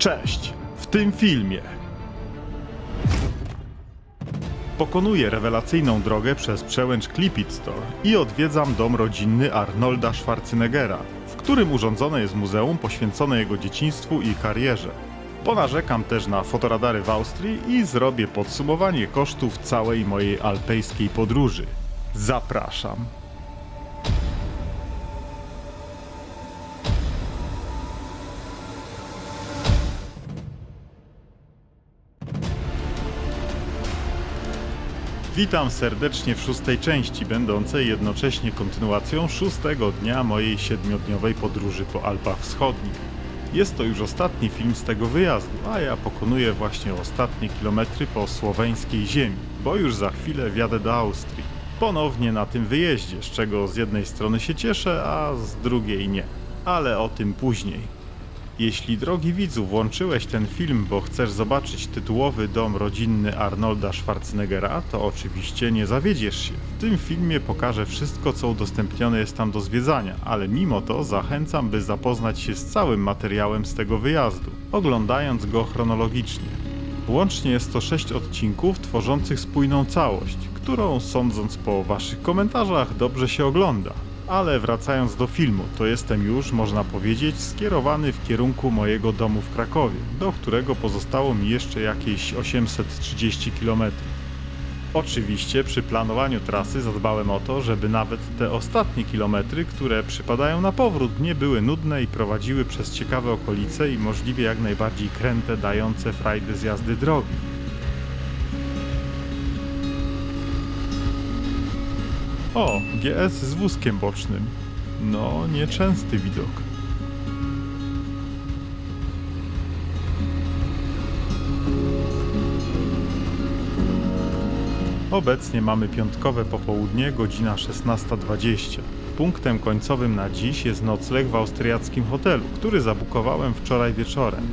Cześć! W tym filmie pokonuję rewelacyjną drogę przez przełęcz Clipit Store i odwiedzam dom rodzinny Arnolda Schwarzeneggera, w którym urządzone jest muzeum poświęcone jego dzieciństwu i karierze. Ponarzekam też na fotoradary w Austrii i zrobię podsumowanie kosztów całej mojej alpejskiej podróży. Zapraszam! Witam serdecznie w szóstej części, będącej jednocześnie kontynuacją szóstego dnia mojej 7-dniowej podróży po Alpach Wschodnich. Jest to już ostatni film z tego wyjazdu, a ja pokonuję właśnie ostatnie kilometry po słoweńskiej ziemi, bo już za chwilę wjadę do Austrii. Ponownie na tym wyjeździe, z czego z jednej strony się cieszę, a z drugiej nie. Ale o tym później. Jeśli, drogi widzu, włączyłeś ten film, bo chcesz zobaczyć tytułowy dom rodzinny Arnolda Schwarzeneggera, to oczywiście nie zawiedziesz się. W tym filmie pokażę wszystko, co udostępnione jest tam do zwiedzania, ale mimo to zachęcam, by zapoznać się z całym materiałem z tego wyjazdu, oglądając go chronologicznie. Łącznie jest to 6 odcinków tworzących spójną całość, którą, sądząc po waszych komentarzach, dobrze się ogląda. Ale wracając do filmu, to jestem już, można powiedzieć, skierowany w kierunku mojego domu w Krakowie, do którego pozostało mi jeszcze jakieś 830 km. Oczywiście przy planowaniu trasy zadbałem o to, żeby nawet te ostatnie kilometry, które przypadają na powrót, nie były nudne i prowadziły przez ciekawe okolice i możliwie jak najbardziej kręte, dające frajdę z jazdy drogi. O, GS z wózkiem bocznym. No, nieczęsty widok. Obecnie mamy piątkowe popołudnie, godzina 16:20. Punktem końcowym na dziś jest nocleg w austriackim hotelu, który zabukowałem wczoraj wieczorem.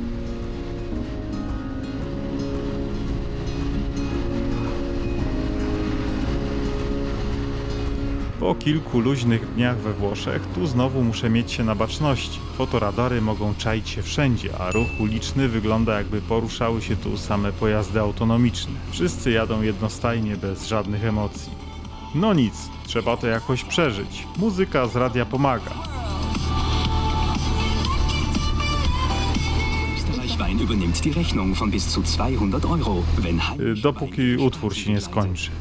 Po kilku luźnych dniach we Włoszech, tu znowu muszę mieć się na baczności. Fotoradary mogą czaić się wszędzie, a ruch uliczny wygląda, jakby poruszały się tu same pojazdy autonomiczne. Wszyscy jadą jednostajnie, bez żadnych emocji. No nic, trzeba to jakoś przeżyć. Muzyka z radia pomaga. Übernimmt die Rechnung von bis zu 200 Euro, wenn Dopóki utwór się nie skończy.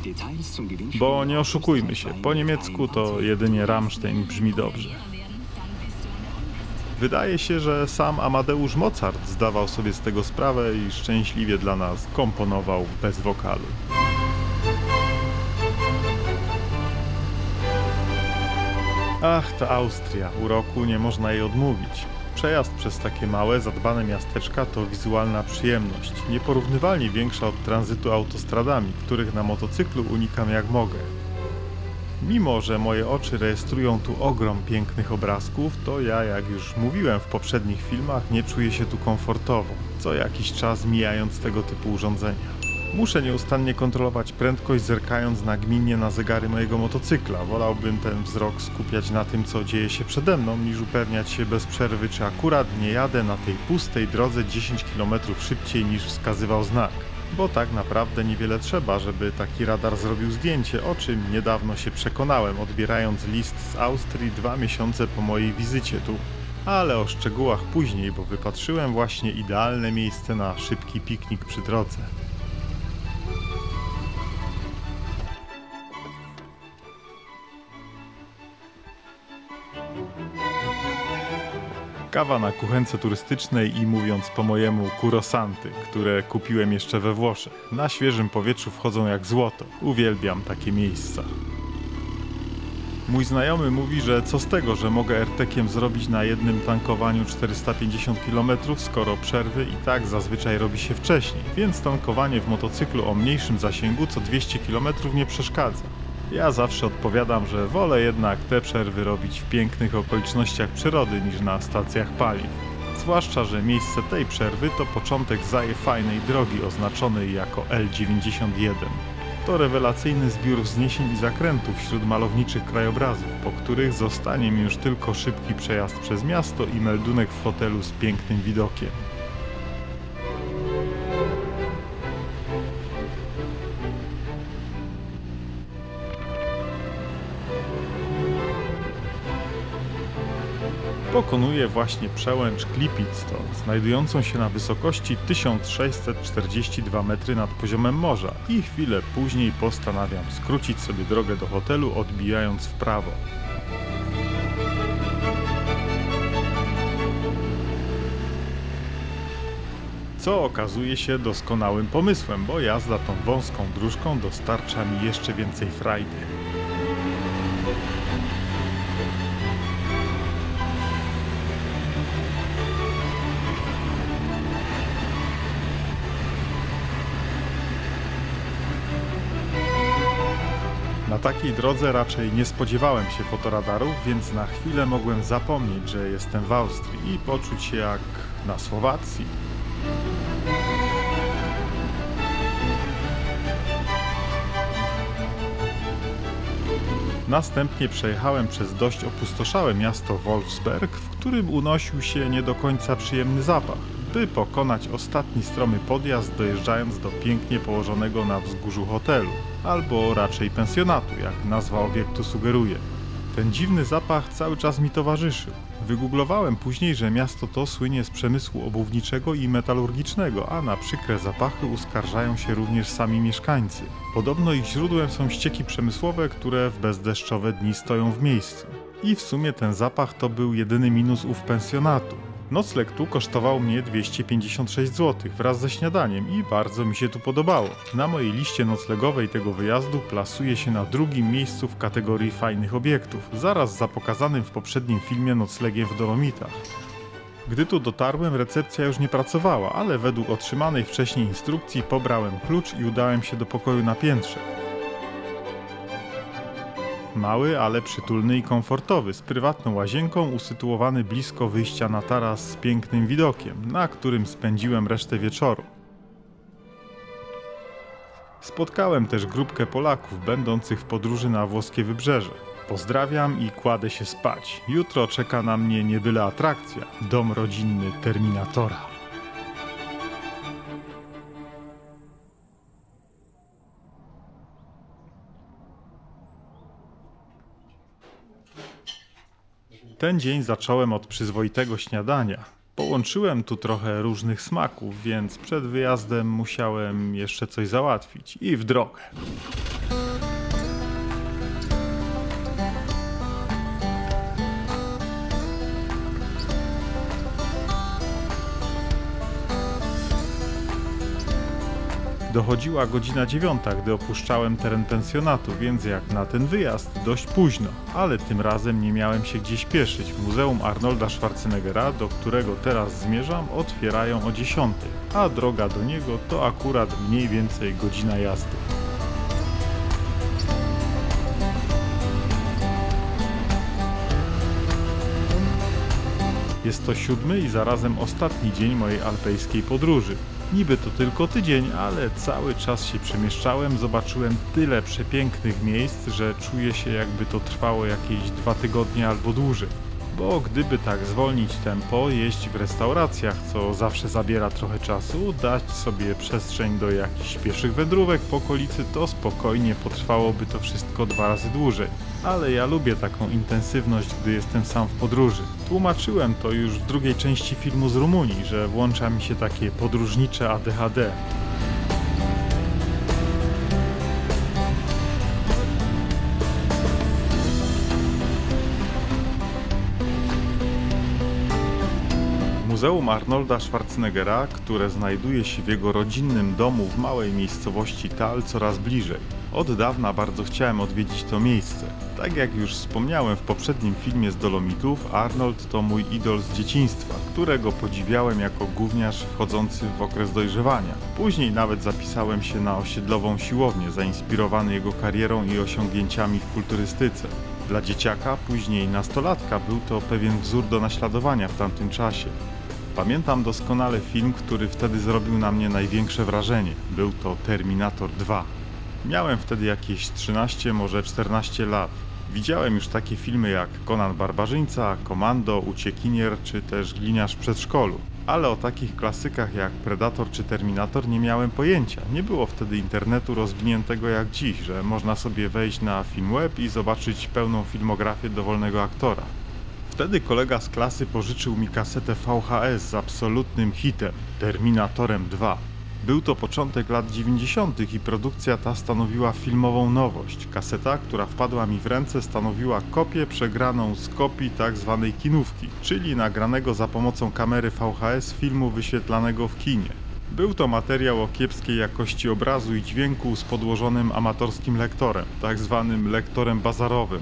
Bo nie oszukujmy się, po niemiecku to jedynie Rammstein brzmi dobrze. Wydaje się, że sam Amadeusz Mozart zdawał sobie z tego sprawę i szczęśliwie dla nas komponował bez wokalu. Ach, ta Austria, uroku nie można jej odmówić. Przejazd przez takie małe, zadbane miasteczka to wizualna przyjemność, nieporównywalnie większa od tranzytu autostradami, których na motocyklu unikam jak mogę. Mimo że moje oczy rejestrują tu ogrom pięknych obrazków, to ja, jak już mówiłem w poprzednich filmach, nie czuję się tu komfortowo, co jakiś czas mijając tego typu urządzenia. Muszę nieustannie kontrolować prędkość, zerkając nagminnie na zegary mojego motocykla. Wolałbym ten wzrok skupiać na tym, co dzieje się przede mną, niż upewniać się bez przerwy, czy akurat nie jadę na tej pustej drodze 10 km szybciej niż wskazywał znak. Bo tak naprawdę niewiele trzeba, żeby taki radar zrobił zdjęcie, o czym niedawno się przekonałem, odbierając list z Austrii 2 miesiące po mojej wizycie tu. Ale o szczegółach później, bo wypatrzyłem właśnie idealne miejsce na szybki piknik przy drodze. Kawa na kuchence turystycznej i, mówiąc po mojemu, kurosanty, które kupiłem jeszcze we Włoszech. Na świeżym powietrzu wchodzą jak złoto. Uwielbiam takie miejsca. Mój znajomy mówi, że co z tego, że mogę RT-kiem zrobić na jednym tankowaniu 450 km, skoro przerwy i tak zazwyczaj robi się wcześniej, więc tankowanie w motocyklu o mniejszym zasięgu co 200 km nie przeszkadza. Ja zawsze odpowiadam, że wolę jednak te przerwy robić w pięknych okolicznościach przyrody niż na stacjach paliw. Zwłaszcza, że miejsce tej przerwy to początek fajnej drogi oznaczonej jako L91. To rewelacyjny zbiór wzniesień i zakrętów wśród malowniczych krajobrazów, po których zostanie mi już tylko szybki przejazd przez miasto i meldunek w hotelu z pięknym widokiem. Pokonuje właśnie przełęcz Klipicto, znajdującą się na wysokości 1642 metry nad poziomem morza i chwilę później postanawiam skrócić sobie drogę do hotelu, odbijając w prawo. Co okazuje się doskonałym pomysłem, bo jazda tą wąską dróżką dostarcza mi jeszcze więcej frajdy. Na takiej drodze raczej nie spodziewałem się fotoradarów, więc na chwilę mogłem zapomnieć, że jestem w Austrii i poczuć się jak na Słowacji. Następnie przejechałem przez dość opustoszałe miasto Wolfsberg, w którym unosił się nie do końca przyjemny zapach, by pokonać ostatni stromy podjazd, dojeżdżając do pięknie położonego na wzgórzu hotelu, albo raczej pensjonatu, jak nazwa obiektu sugeruje. Ten dziwny zapach cały czas mi towarzyszył. Wygooglowałem później, że miasto to słynie z przemysłu obuwniczego i metalurgicznego, a na przykre zapachy uskarżają się również sami mieszkańcy. Podobno ich źródłem są ścieki przemysłowe, które w bezdeszczowe dni stoją w miejscu. I w sumie ten zapach to był jedyny minus ów pensjonatu. Nocleg tu kosztował mnie 256 zł wraz ze śniadaniem i bardzo mi się tu podobało. Na mojej liście noclegowej tego wyjazdu plasuje się na drugim miejscu w kategorii fajnych obiektów, zaraz za pokazanym w poprzednim filmie noclegiem w Dolomitach. Gdy tu dotarłem, recepcja już nie pracowała, ale według otrzymanej wcześniej instrukcji pobrałem klucz i udałem się do pokoju na piętrze. Mały, ale przytulny i komfortowy, z prywatną łazienką, usytuowany blisko wyjścia na taras z pięknym widokiem, na którym spędziłem resztę wieczoru. Spotkałem też grupkę Polaków będących w podróży na włoskie wybrzeże. Pozdrawiam i kładę się spać. Jutro czeka na mnie nie byle atrakcja, dom rodzinny Terminatora. Ten dzień zacząłem od przyzwoitego śniadania. Połączyłem tu trochę różnych smaków, więc przed wyjazdem musiałem jeszcze coś załatwić i w drogę. Dochodziła godzina 9, gdy opuszczałem teren pensjonatu, więc jak na ten wyjazd dość późno, ale tym razem nie miałem się gdzie śpieszyć. Muzeum Arnolda Schwarzeneggera, do którego teraz zmierzam, otwierają o 10, a droga do niego to akurat mniej więcej godzina jazdy. Jest to 7. i zarazem ostatni dzień mojej alpejskiej podróży. Niby to tylko tydzień, ale cały czas się przemieszczałem, zobaczyłem tyle przepięknych miejsc, że czuję się, jakby to trwało jakieś 2 tygodnie albo dłużej. Bo gdyby tak zwolnić tempo, jeść w restauracjach, co zawsze zabiera trochę czasu, dać sobie przestrzeń do jakichś pieszych wędrówek po okolicy, to spokojnie potrwałoby to wszystko 2 razy dłużej. Ale ja lubię taką intensywność, gdy jestem sam w podróży. Tłumaczyłem to już w drugiej części filmu z Rumunii, że włącza mi się takie podróżnicze ADHD. Muzeum Arnolda Schwarzeneggera, które znajduje się w jego rodzinnym domu w małej miejscowości Tal, coraz bliżej. Od dawna bardzo chciałem odwiedzić to miejsce. Tak jak już wspomniałem w poprzednim filmie z Dolomitów, Arnold to mój idol z dzieciństwa, którego podziwiałem jako gówniarz wchodzący w okres dojrzewania. Później nawet zapisałem się na osiedlową siłownię, zainspirowany jego karierą i osiągnięciami w kulturystyce. Dla dzieciaka, później nastolatka, był to pewien wzór do naśladowania w tamtym czasie. Pamiętam doskonale film, który wtedy zrobił na mnie największe wrażenie. Był to Terminator 2. Miałem wtedy jakieś 13, może 14 lat. Widziałem już takie filmy jak Conan Barbarzyńca, Komando, Uciekinier czy też Gliniarz w przedszkolu. Ale o takich klasykach jak Predator czy Terminator nie miałem pojęcia. Nie było wtedy internetu rozwiniętego jak dziś, że można sobie wejść na Filmweb i zobaczyć pełną filmografię dowolnego aktora. Wtedy kolega z klasy pożyczył mi kasetę VHS z absolutnym hitem Terminatorem 2. Był to początek lat 90. i produkcja ta stanowiła filmową nowość. Kaseta, która wpadła mi w ręce, stanowiła kopię przegraną z kopii tzw. kinówki, czyli nagranego za pomocą kamery VHS filmu wyświetlanego w kinie. Był to materiał o kiepskiej jakości obrazu i dźwięku z podłożonym amatorskim lektorem, tzw. lektorem bazarowym.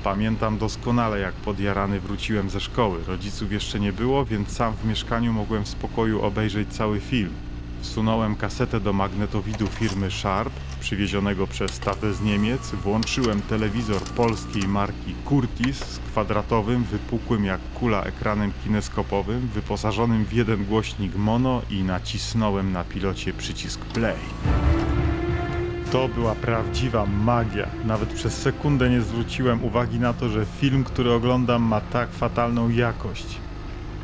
Pamiętam doskonale, jak podjarany wróciłem ze szkoły. Rodziców jeszcze nie było, więc sam w mieszkaniu mogłem w spokoju obejrzeć cały film. Wsunąłem kasetę do magnetowidu firmy Sharp, przywiezionego przez tatę z Niemiec, włączyłem telewizor polskiej marki Curtis z kwadratowym, wypukłym jak kula ekranem kineskopowym, wyposażonym w jeden głośnik mono i nacisnąłem na pilocie przycisk play. To była prawdziwa magia. Nawet przez sekundę nie zwróciłem uwagi na to, że film, który oglądam, ma tak fatalną jakość.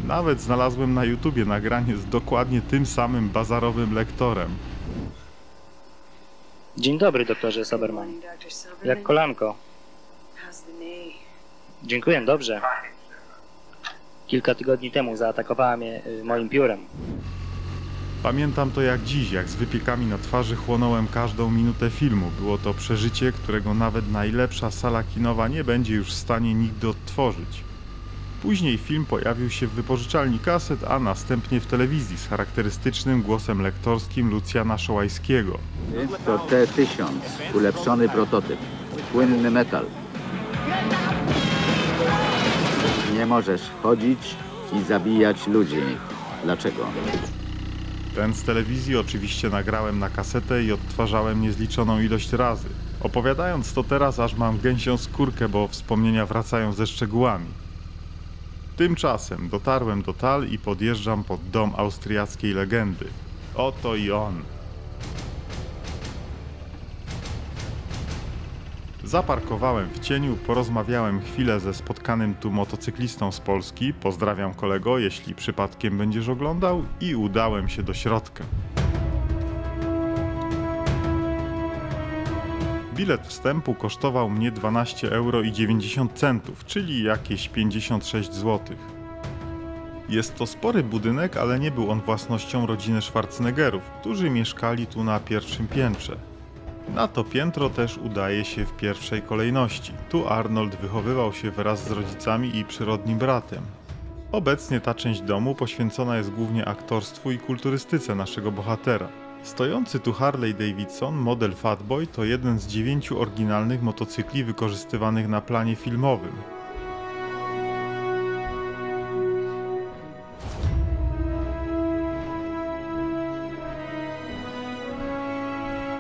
Nawet znalazłem na YouTubie nagranie z dokładnie tym samym bazarowym lektorem. Dzień dobry, doktorze Soberman. Jak kolanko? Dziękuję, dobrze. Kilka tygodni temu zaatakowała mnie moim piórem. Pamiętam to jak dziś, jak z wypiekami na twarzy chłonąłem każdą minutę filmu. Było to przeżycie, którego nawet najlepsza sala kinowa nie będzie już w stanie nigdy odtworzyć. Później film pojawił się w wypożyczalni kaset, a następnie w telewizji z charakterystycznym głosem lektorskim Lucjana Szołajskiego. To T-1000, ulepszony prototyp. Płynny metal. Nie możesz chodzić i zabijać ludzi. Dlaczego? Ten z telewizji oczywiście nagrałem na kasetę i odtwarzałem niezliczoną ilość razy. Opowiadając to teraz, aż mam gęsią skórkę, bo wspomnienia wracają ze szczegółami. Tymczasem dotarłem do Tal i podjeżdżam pod dom austriackiej legendy. Oto i on. Zaparkowałem w cieniu, porozmawiałem chwilę ze spotkanym tu motocyklistą z Polski, pozdrawiam kolego, jeśli przypadkiem będziesz oglądał, i udałem się do środka. Bilet wstępu kosztował mnie 12,90 €, czyli jakieś 56 zł. Jest to spory budynek, ale nie był on własnością rodziny Schwarzeneggerów, którzy mieszkali tu na pierwszym piętrze. Na to piętro też udaje się w pierwszej kolejności. Tu Arnold wychowywał się wraz z rodzicami i przyrodnim bratem. Obecnie ta część domu poświęcona jest głównie aktorstwu i kulturystyce naszego bohatera. Stojący tu Harley Davidson, model Fatboy, to jeden z 9 oryginalnych motocykli wykorzystywanych na planie filmowym.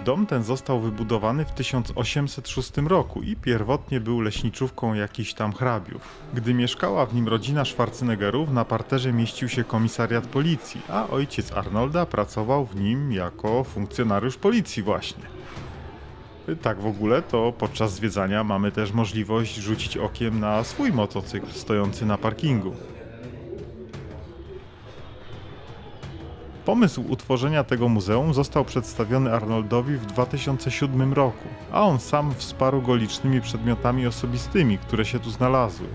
Dom ten został wybudowany w 1806 roku i pierwotnie był leśniczówką jakichś tam hrabiów. Gdy mieszkała w nim rodzina Schwarzeneggerów, na parterze mieścił się komisariat policji, a ojciec Arnolda pracował w nim jako funkcjonariusz policji właśnie. Tak w ogóle to podczas zwiedzania mamy też możliwość rzucić okiem na swój motocykl stojący na parkingu. Pomysł utworzenia tego muzeum został przedstawiony Arnoldowi w 2007 roku, a on sam wsparł go licznymi przedmiotami osobistymi, które się tu znalazły.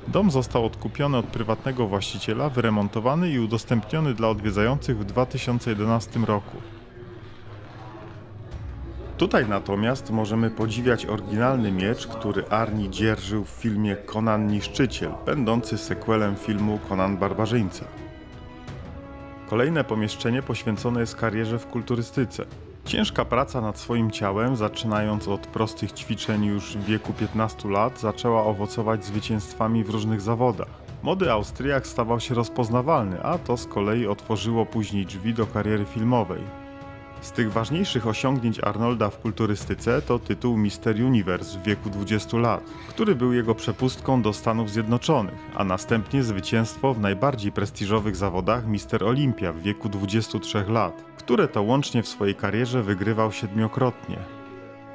Dom został odkupiony od prywatnego właściciela, wyremontowany i udostępniony dla odwiedzających w 2011 roku. Tutaj natomiast możemy podziwiać oryginalny miecz, który Arnie dzierżył w filmie Conan Niszczyciel, będący sequelem filmu Conan Barbarzyńca. Kolejne pomieszczenie poświęcone jest karierze w kulturystyce. Ciężka praca nad swoim ciałem, zaczynając od prostych ćwiczeń już w wieku 15 lat, zaczęła owocować zwycięstwami w różnych zawodach. Młody Austriak stawał się rozpoznawalny, a to z kolei otworzyło później drzwi do kariery filmowej. Z tych ważniejszych osiągnięć Arnolda w kulturystyce to tytuł Mister Universe w wieku 20 lat, który był jego przepustką do Stanów Zjednoczonych, a następnie zwycięstwo w najbardziej prestiżowych zawodach Mister Olympia w wieku 23 lat, które to łącznie w swojej karierze wygrywał 7-krotnie.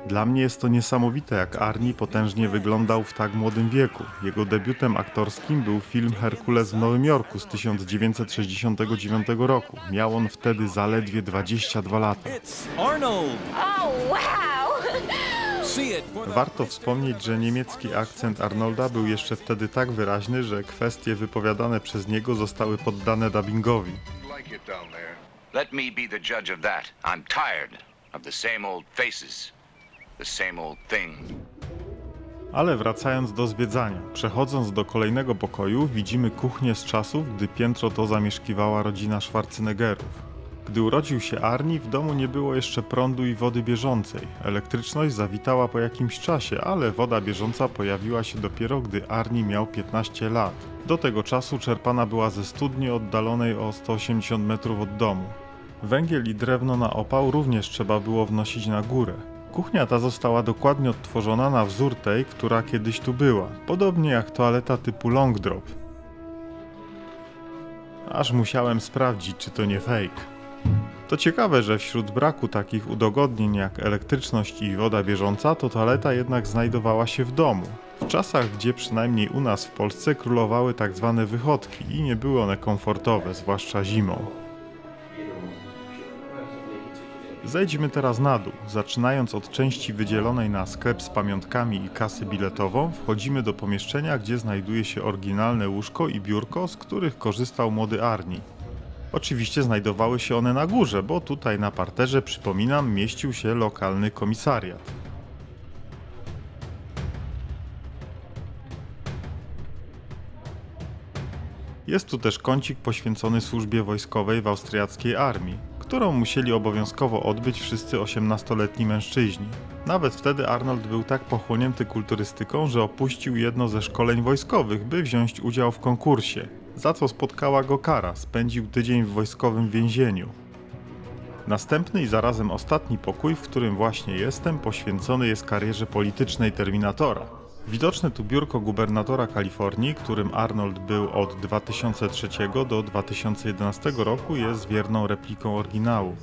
Dla mnie jest to niesamowite, jak Arnie potężnie wyglądał w tak młodym wieku. Jego debiutem aktorskim był film Herkules w Nowym Jorku z 1969 roku. Miał on wtedy zaledwie 22 lata. It's Arnold! Oh, wow! Warto wspomnieć, że niemiecki akcent Arnolda był jeszcze wtedy tak wyraźny, że kwestie wypowiadane przez niego zostały poddane dubbingowi. Let me be the judge of that. I'm tired of the same old faces, the same old thing. Ale wracając do zwiedzania, przechodząc do kolejnego pokoju, widzimy kuchnię z czasów, gdy piętro to zamieszkiwała rodzina Schwarzeneggerów. Gdy urodził się Arnie, w domu nie było jeszcze prądu i wody bieżącej. Elektryczność zawitała po jakimś czasie, ale woda bieżąca pojawiła się dopiero, gdy Arnie miał 15 lat. Do tego czasu czerpana była ze studni oddalonej o 180 metrów od domu. Węgiel i drewno na opał również trzeba było wnosić na górę. Kuchnia ta została dokładnie odtworzona na wzór tej, która kiedyś tu była, podobnie jak toaleta typu long drop. Aż musiałem sprawdzić, czy to nie fake. To ciekawe, że wśród braku takich udogodnień jak elektryczność i woda bieżąca, to toaleta jednak znajdowała się w domu. W czasach, gdzie przynajmniej u nas w Polsce królowały tak zwane wychodki i nie były one komfortowe, zwłaszcza zimą. Zejdźmy teraz na dół. Zaczynając od części wydzielonej na sklep z pamiątkami i kasę biletową, wchodzimy do pomieszczenia, gdzie znajduje się oryginalne łóżko i biurko, z których korzystał młody Arnie. Oczywiście znajdowały się one na górze, bo tutaj na parterze, przypominam, mieścił się lokalny komisariat. Jest tu też kącik poświęcony służbie wojskowej w austriackiej armii, którą musieli obowiązkowo odbyć wszyscy 18-letni mężczyźni. Nawet wtedy Arnold był tak pochłonięty kulturystyką, że opuścił jedno ze szkoleń wojskowych, by wziąć udział w konkursie, za co spotkała go kara, spędził tydzień w wojskowym więzieniu. Następny i zarazem ostatni pokój, w którym właśnie jestem, poświęcony jest karierze politycznej Terminatora. Widoczne tu biurko gubernatora Kalifornii, którym Arnold był od 2003 do 2011 roku, jest wierną repliką oryginału.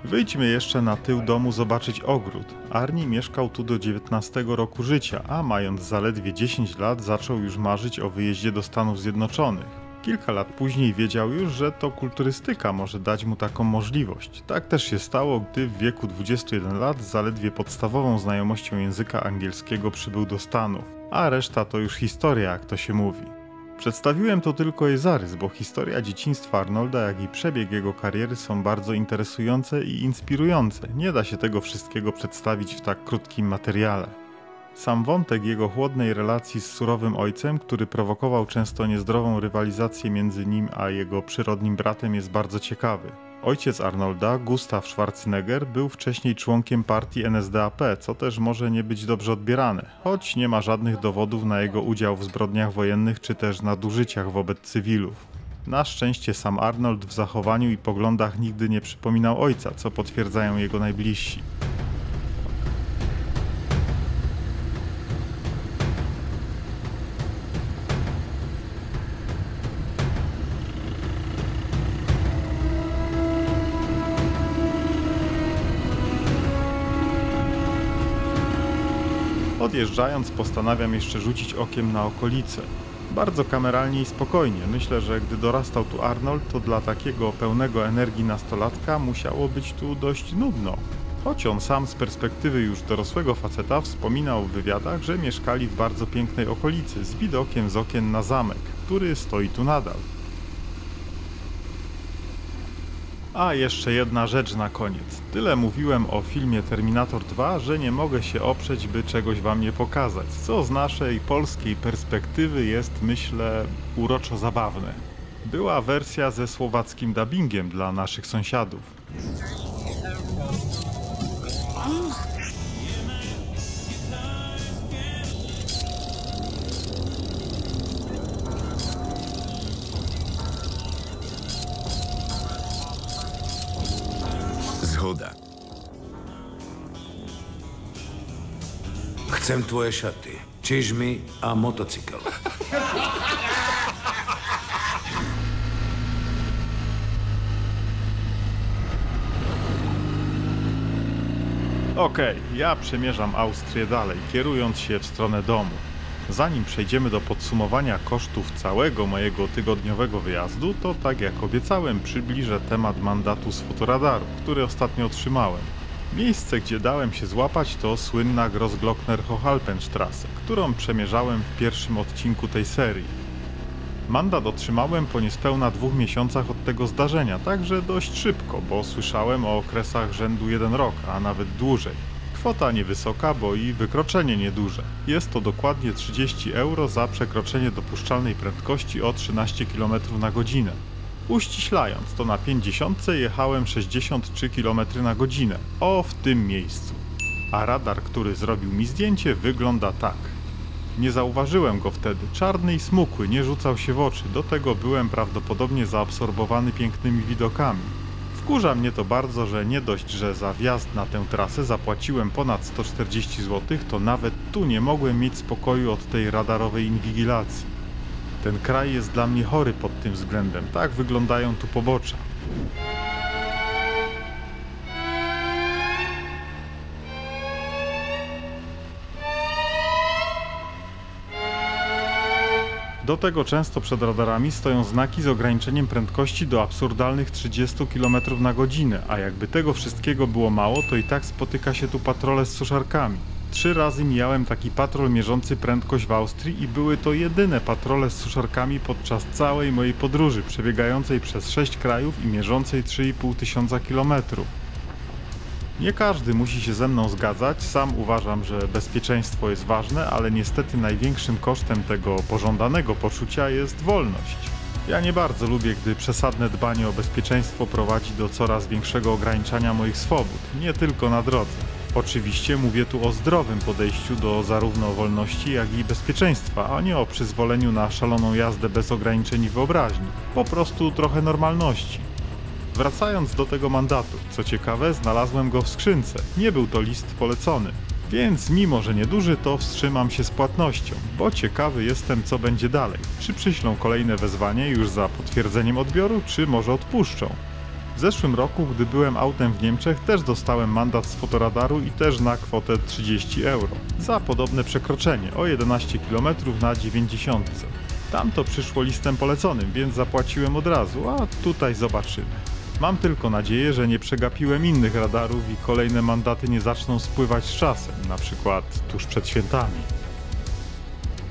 Wyjdźmy jeszcze na tył domu zobaczyć ogród. Arnie mieszkał tu do 19 roku życia, a mając zaledwie 10 lat zaczął już marzyć o wyjeździe do Stanów Zjednoczonych. Kilka lat później wiedział już, że to kulturystyka może dać mu taką możliwość. Tak też się stało, gdy w wieku 21 lat z zaledwie podstawową znajomością języka angielskiego przybył do Stanów. A reszta to już historia, jak to się mówi. Przedstawiłem to tylko jej zarys, bo historia dzieciństwa Arnolda, jak i przebieg jego kariery są bardzo interesujące i inspirujące. Nie da się tego wszystkiego przedstawić w tak krótkim materiale. Sam wątek jego chłodnej relacji z surowym ojcem, który prowokował często niezdrową rywalizację między nim a jego przyrodnim bratem, jest bardzo ciekawy. Ojciec Arnolda, Gustav Schwarzenegger, był wcześniej członkiem partii NSDAP, co też może nie być dobrze odbierane, choć nie ma żadnych dowodów na jego udział w zbrodniach wojennych czy też nadużyciach wobec cywilów. Na szczęście sam Arnold w zachowaniu i poglądach nigdy nie przypominał ojca, co potwierdzają jego najbliżsi. Odjeżdżając, postanawiam jeszcze rzucić okiem na okolice. Bardzo kameralnie i spokojnie. Myślę, że gdy dorastał tu Arnold, to dla takiego pełnego energii nastolatka musiało być tu dość nudno. Choć on sam z perspektywy już dorosłego faceta wspominał w wywiadach, że mieszkali w bardzo pięknej okolicy, z widokiem z okien na zamek, który stoi tu nadal. A jeszcze jedna rzecz na koniec. Tyle mówiłem o filmie Terminator 2, że nie mogę się oprzeć, by czegoś wam nie pokazać, co z naszej polskiej perspektywy jest, myślę, uroczo zabawne. Była wersja ze słowackim dubbingiem dla naszych sąsiadów. Zgoda. Chcę twoje szaty, czyżmy, a motocykl. Okej, ja przemierzam Austrię dalej, kierując się w stronę domu. Zanim przejdziemy do podsumowania kosztów całego mojego tygodniowego wyjazdu, to tak jak obiecałem, przybliżę temat mandatu z fotoradaru, który ostatnio otrzymałem. Miejsce, gdzie dałem się złapać, to słynna Großglockner-Hochhaltenstrasse, którą przemierzałem w pierwszym odcinku tej serii. Mandat otrzymałem po niespełna 2 miesiącach od tego zdarzenia, także dość szybko, bo słyszałem o okresach rzędu 1 rok, a nawet dłużej. Kwota niewysoka, bo i wykroczenie nieduże. Jest to dokładnie 30 euro za przekroczenie dopuszczalnej prędkości o 13 km na godzinę. Uściślając, to na 50 jechałem 63 km na godzinę. O, w tym miejscu. A radar, który zrobił mi zdjęcie, wygląda tak. Nie zauważyłem go wtedy, czarny i smukły, nie rzucał się w oczy, do tego byłem prawdopodobnie zaabsorbowany pięknymi widokami. Wkurza mnie to bardzo, że nie dość, że za wjazd na tę trasę zapłaciłem ponad 140 zł, to nawet tu nie mogłem mieć spokoju od tej radarowej inwigilacji. Ten kraj jest dla mnie chory pod tym względem, tak wyglądają tu pobocza. Do tego często przed radarami stoją znaki z ograniczeniem prędkości do absurdalnych 30 km na godzinę, a jakby tego wszystkiego było mało, to i tak spotyka się tu patrole z suszarkami. 3 razy mijałem taki patrol mierzący prędkość w Austrii i były to jedyne patrole z suszarkami podczas całej mojej podróży, przebiegającej przez 6 krajów i mierzącej 3500 km. Nie każdy musi się ze mną zgadzać, sam uważam, że bezpieczeństwo jest ważne, ale niestety największym kosztem tego pożądanego poczucia jest wolność. Ja nie bardzo lubię, gdy przesadne dbanie o bezpieczeństwo prowadzi do coraz większego ograniczania moich swobód, nie tylko na drodze. Oczywiście mówię tu o zdrowym podejściu do zarówno wolności, jak i bezpieczeństwa, a nie o przyzwoleniu na szaloną jazdę bez ograniczeń i wyobraźni. Po prostu trochę normalności. Wracając do tego mandatu, co ciekawe, znalazłem go w skrzynce. Nie był to list polecony. Więc mimo, że nieduży, to wstrzymam się z płatnością, bo ciekawy jestem, co będzie dalej. Czy przyślą kolejne wezwanie już za potwierdzeniem odbioru, czy może odpuszczą? W zeszłym roku, gdy byłem autem w Niemczech, też dostałem mandat z fotoradaru i też na kwotę 30 euro. Za podobne przekroczenie, o 11 km na 90. Tam to przyszło listem poleconym, więc zapłaciłem od razu, a tutaj zobaczymy. Mam tylko nadzieję, że nie przegapiłem innych radarów i kolejne mandaty nie zaczną spływać z czasem, na przykład tuż przed świętami.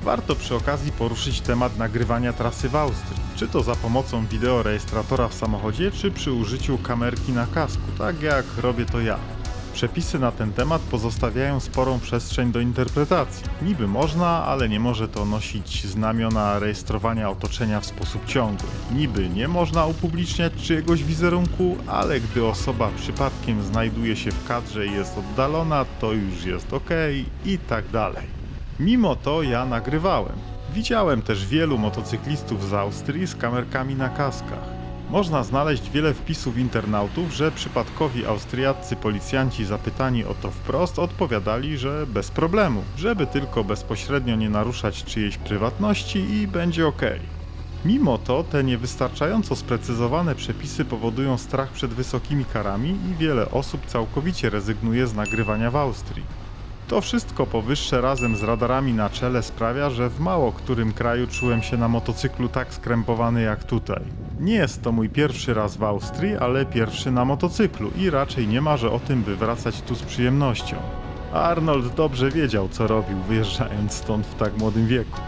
Warto przy okazji poruszyć temat nagrywania trasy w Austrii, czy to za pomocą wideorejestratora w samochodzie, czy przy użyciu kamerki na kasku, tak jak robię to ja. Przepisy na ten temat pozostawiają sporą przestrzeń do interpretacji. Niby można, ale nie może to nosić znamiona rejestrowania otoczenia w sposób ciągły. Niby nie można upubliczniać czyjegoś wizerunku, ale gdy osoba przypadkiem znajduje się w kadrze i jest oddalona, to już jest ok i tak dalej. Mimo to ja nagrywałem. Widziałem też wielu motocyklistów z Austrii z kamerkami na kaskach. Można znaleźć wiele wpisów internautów, że przypadkowi austriaccy policjanci zapytani o to wprost odpowiadali, że bez problemu, żeby tylko bezpośrednio nie naruszać czyjejś prywatności i będzie ok. Mimo to te niewystarczająco sprecyzowane przepisy powodują strach przed wysokimi karami i wiele osób całkowicie rezygnuje z nagrywania w Austrii. To wszystko powyższe razem z radarami na czele sprawia, że w mało którym kraju czułem się na motocyklu tak skrępowany jak tutaj. Nie jest to mój pierwszy raz w Austrii, ale pierwszy na motocyklu i raczej nie marzę o tym, by wracać tu z przyjemnością. Arnold dobrze wiedział, co robił, wyjeżdżając stąd w tak młodym wieku.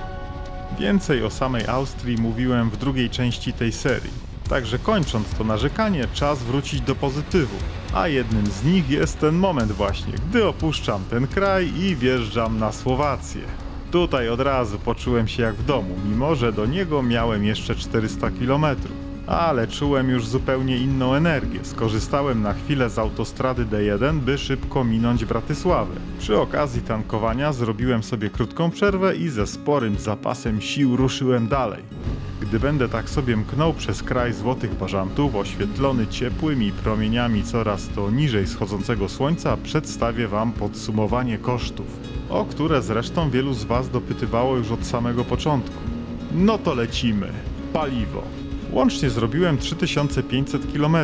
Więcej o samej Austrii mówiłem w drugiej części tej serii. Także kończąc to narzekanie, czas wrócić do pozytywu. A jednym z nich jest ten moment właśnie, gdy opuszczam ten kraj i wjeżdżam na Słowację. Tutaj od razu poczułem się jak w domu, mimo że do niego miałem jeszcze 400 km. Ale czułem już zupełnie inną energię. Skorzystałem na chwilę z autostrady D1, by szybko minąć Bratysławę. Przy okazji tankowania zrobiłem sobie krótką przerwę i ze sporym zapasem sił ruszyłem dalej. Gdy będę tak sobie mknął przez kraj złotych bażantów, oświetlony ciepłymi promieniami coraz to niżej schodzącego słońca, przedstawię Wam podsumowanie kosztów, o które zresztą wielu z Was dopytywało już od samego początku. No to lecimy. Paliwo. Łącznie zrobiłem 3500 km,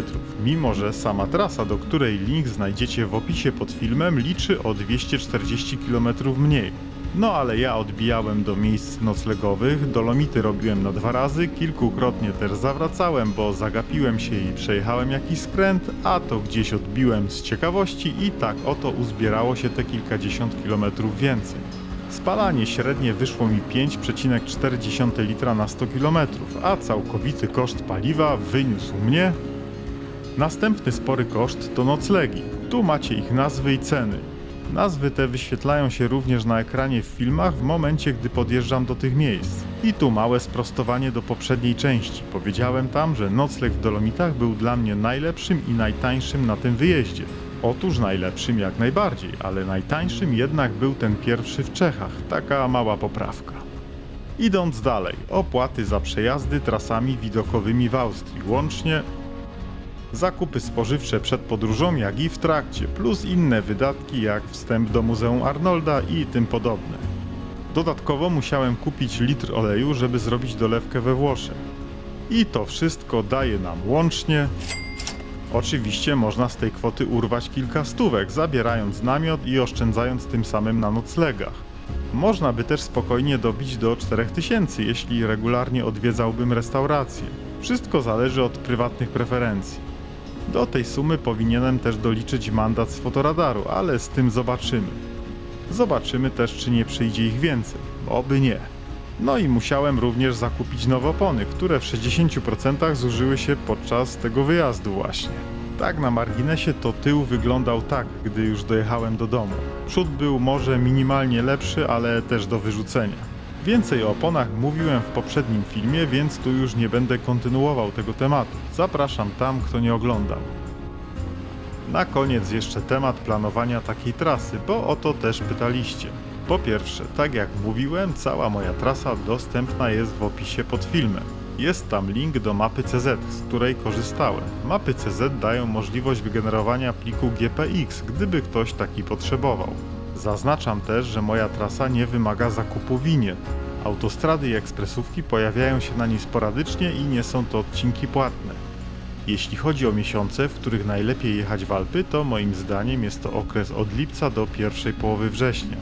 mimo że sama trasa, do której link znajdziecie w opisie pod filmem, liczy o 240 km mniej. No ale ja odbijałem do miejsc noclegowych, Dolomity robiłem na 2 razy, kilkukrotnie też zawracałem, bo zagapiłem się i przejechałem jakiś skręt, a to gdzieś odbiłem z ciekawości i tak oto uzbierało się te kilkadziesiąt kilometrów więcej. Spalanie średnie wyszło mi 5,4 litra na 100 km, a całkowity koszt paliwa wyniósł mnie... Następny spory koszt to noclegi. Tu macie ich nazwy i ceny. Nazwy te wyświetlają się również na ekranie w filmach w momencie, gdy podjeżdżam do tych miejsc. I tu małe sprostowanie do poprzedniej części. Powiedziałem tam, że nocleg w Dolomitach był dla mnie najlepszym i najtańszym na tym wyjeździe. Otóż najlepszym jak najbardziej, ale najtańszym jednak był ten pierwszy w Czechach. Taka mała poprawka. Idąc dalej, opłaty za przejazdy trasami widokowymi w Austrii, łącznie zakupy spożywcze przed podróżą, jak i w trakcie, plus inne wydatki jak wstęp do Muzeum Arnolda i tym podobne. Dodatkowo musiałem kupić litr oleju, żeby zrobić dolewkę we Włoszech. I to wszystko daje nam łącznie... Oczywiście można z tej kwoty urwać kilka stówek, zabierając namiot i oszczędzając tym samym na noclegach. Można by też spokojnie dobić do 4000, jeśli regularnie odwiedzałbym restaurację. Wszystko zależy od prywatnych preferencji. Do tej sumy powinienem też doliczyć mandat z fotoradaru, ale z tym zobaczymy. Zobaczymy też, czy nie przyjdzie ich więcej, oby nie. No i musiałem również zakupić nowe opony, które w 60% zużyły się podczas tego wyjazdu właśnie. Tak na marginesie to tył wyglądał tak, gdy już dojechałem do domu. Przód był może minimalnie lepszy, ale też do wyrzucenia. Więcej o oponach mówiłem w poprzednim filmie, więc tu już nie będę kontynuował tego tematu. Zapraszam tam, kto nie oglądał. Na koniec jeszcze temat planowania takiej trasy, bo o to też pytaliście. Po pierwsze, tak jak mówiłem, cała moja trasa dostępna jest w opisie pod filmem. Jest tam link do mapy CZ, z której korzystałem. Mapy CZ dają możliwość wygenerowania pliku GPX, gdyby ktoś taki potrzebował. Zaznaczam też, że moja trasa nie wymaga zakupu winiet. Autostrady i ekspresówki pojawiają się na niej sporadycznie i nie są to odcinki płatne. Jeśli chodzi o miesiące, w których najlepiej jechać w Alpy, to moim zdaniem jest to okres od lipca do pierwszej połowy września.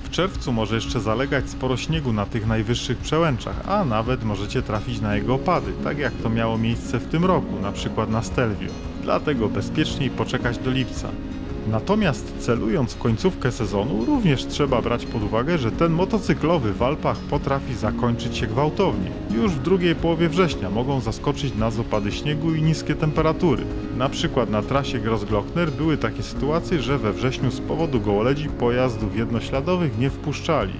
W czerwcu może jeszcze zalegać sporo śniegu na tych najwyższych przełęczach, a nawet możecie trafić na jego opady, tak jak to miało miejsce w tym roku, na przykład na Stelvio. Dlatego bezpieczniej poczekać do lipca. Natomiast celując w końcówkę sezonu, również trzeba brać pod uwagę, że ten motocyklowy w Alpach potrafi zakończyć się gwałtownie. Już w drugiej połowie września mogą zaskoczyć nas opady śniegu i niskie temperatury. Na przykład na trasie Grossglockner były takie sytuacje, że we wrześniu z powodu gołoleci pojazdów jednośladowych nie wpuszczali.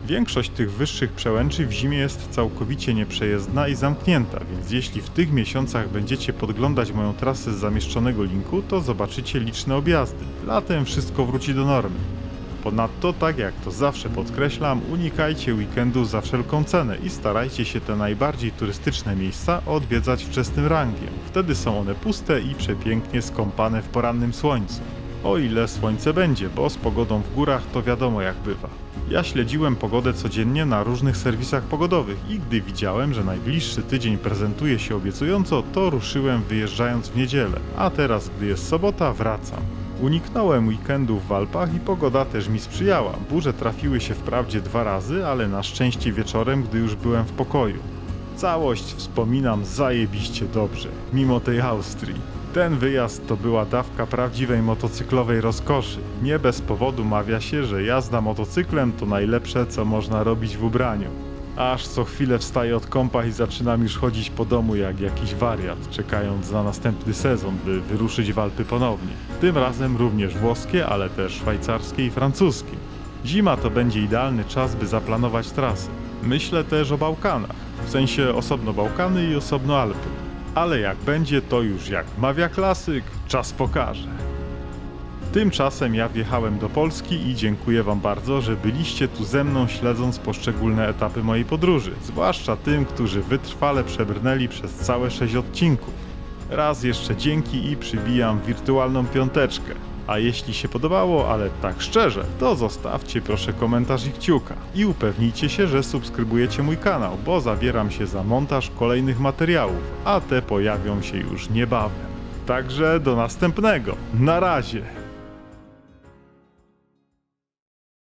Większość tych wyższych przełęczy w zimie jest całkowicie nieprzejezdna i zamknięta, więc jeśli w tych miesiącach będziecie podglądać moją trasę z zamieszczonego linku, to zobaczycie liczne objazdy. Latem wszystko wróci do normy. Ponadto, tak jak to zawsze podkreślam, unikajcie weekendów za wszelką cenę i starajcie się te najbardziej turystyczne miejsca odwiedzać wczesnym rankiem. Wtedy są one puste i przepięknie skąpane w porannym słońcu. O ile słońce będzie, bo z pogodą w górach to wiadomo jak bywa. Ja śledziłem pogodę codziennie na różnych serwisach pogodowych i gdy widziałem, że najbliższy tydzień prezentuje się obiecująco, to ruszyłem wyjeżdżając w niedzielę, a teraz, gdy jest sobota, wracam. Uniknąłem weekendów w Alpach i pogoda też mi sprzyjała. Burze trafiły się wprawdzie 2 razy, ale na szczęście wieczorem, gdy już byłem w pokoju. Całość wspominam zajebiście dobrze, mimo tej Austrii. Ten wyjazd to była dawka prawdziwej motocyklowej rozkoszy. Nie bez powodu mawia się, że jazda motocyklem to najlepsze, co można robić w ubraniu. Aż co chwilę wstaję od kąpa i zaczynam już chodzić po domu jak jakiś wariat, czekając na następny sezon, by wyruszyć w Alpy ponownie. Tym razem również włoskie, ale też szwajcarskie i francuskie. Zima to będzie idealny czas, by zaplanować trasy. Myślę też o Bałkanach, w sensie osobno Bałkany i osobno Alpy. Ale jak będzie, to już jak mawia klasyk, czas pokaże. Tymczasem ja wjechałem do Polski i dziękuję Wam bardzo, że byliście tu ze mną śledząc poszczególne etapy mojej podróży, zwłaszcza tym, którzy wytrwale przebrnęli przez całe 6 odcinków. Raz jeszcze dzięki i przybijam wirtualną 5. A jeśli się podobało, ale tak szczerze, to zostawcie proszę komentarz i kciuka. I upewnijcie się, że subskrybujecie mój kanał, bo zabieram się za montaż kolejnych materiałów, a te pojawią się już niebawem. Także do następnego. Na razie!